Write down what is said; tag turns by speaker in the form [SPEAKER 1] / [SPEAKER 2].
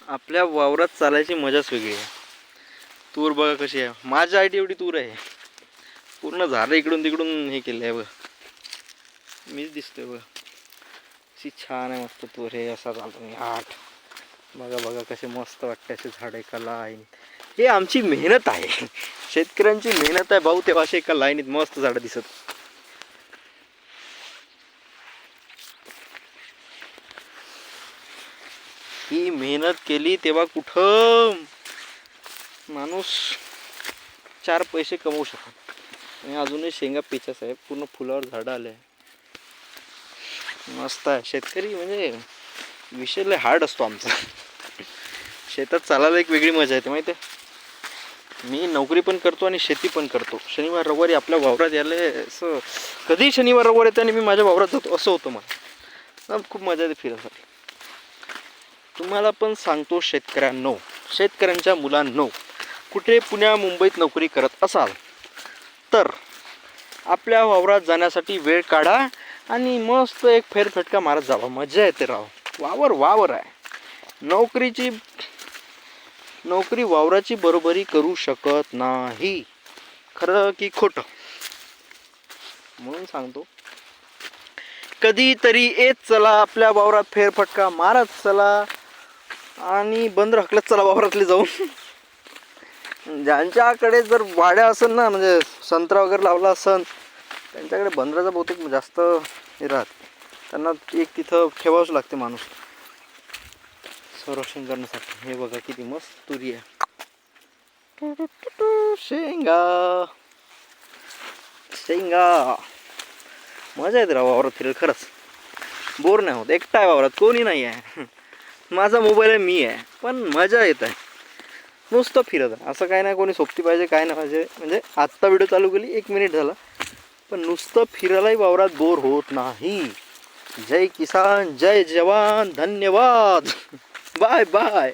[SPEAKER 1] आपल्या वावरात चालायची मजाच वेगळी आहे. तूर बघा कशी आहे, माझ्या आयटी एवढी तूर आहे. पूर्ण झाडं इकडून तिकडून हे केलं आहे बघ, मीच दिसतोय बघ. अशी छान आहे मस्त तूर. हे असा चालतो मी आठ. बघा बघा कसे मस्त वाटते असे झाड एका लाईन. हे आमची मेहनत आहे, शेतकऱ्यांची मेहनत आहे भाऊ. तेव्हा असे एका लाईनीत मस्त झाडं दिसत. ही मेहनत केली तेव्हा कुठं माणूस 4 पैसे कमवू शकतो. आणि अजूनही शेंगा पिचाच आहे, पूर्ण फुलावर झाडं आले. मस्त आहे. शेतकरी म्हणजे विषय लय हार्ड असतो आमचा. शेतात चालायला एक वेगळी मजा येते माहिती आहे. मी नोकरी पण करतो आणि शेती पण करतो. शनिवार रविवारी आपल्या वावरात यायला असं, कधी शनिवार रविवार येते आणि मी माझ्या वावरात जातो असं होतं मला. खूप मजा येते फिरायसाठी. तुम्हाला पण सांगतो शेतकऱ्यांनो, शेतकऱ्यांच्या मुलांनो, कुठे पुण्या मुंबईत नोकरी करत असाल तर आपल्या वावरात जाण्यासाठी वेळ काढा आणि मस्त एक फेरफटका मारत जावा. मजा येते राव. वावर आहे. नोकरी वावराची बरोबरी करू शकत नाही. खरं की खोटं? म्हणून सांगतो, कधीतरी येत चला आपल्या वावरात फेरफटका मारत चला आणि बंद हकलत चला वावरातले जाऊन. ज्यांच्याकडे जर वाड्या असेल ना, म्हणजे संत्रा वगैरे लावला असेल, त्यांच्याकडे बंदराचा बहुतेक जास्त हे राहत. त्यांना एक तिथं ठेवावंच लागते माणूस संरक्षण करण्यासाठी. हे बघा किती मस्त तुरी आहे. शेंगा शेंगा. मजा येते राव वावरात फिरायला. खरंच बोर नाही होत. एकटा आहे वावरात, कोणी नाही आहे. माझा मोबाईल आहे, मी आहे, पण मजा येत आहे. नुसतं फिरत आहे. असं काय नाही कोणी सोबती पाहिजे काय नाही पाहिजे. म्हणजे आत्ता व्हिडिओ चालू केली 1 मिनिट झाला, पण नुसतं फिरायलाही वावरात बोर होत नाही. जय किसान, जय जवान, धन्यवाद. Bye bye.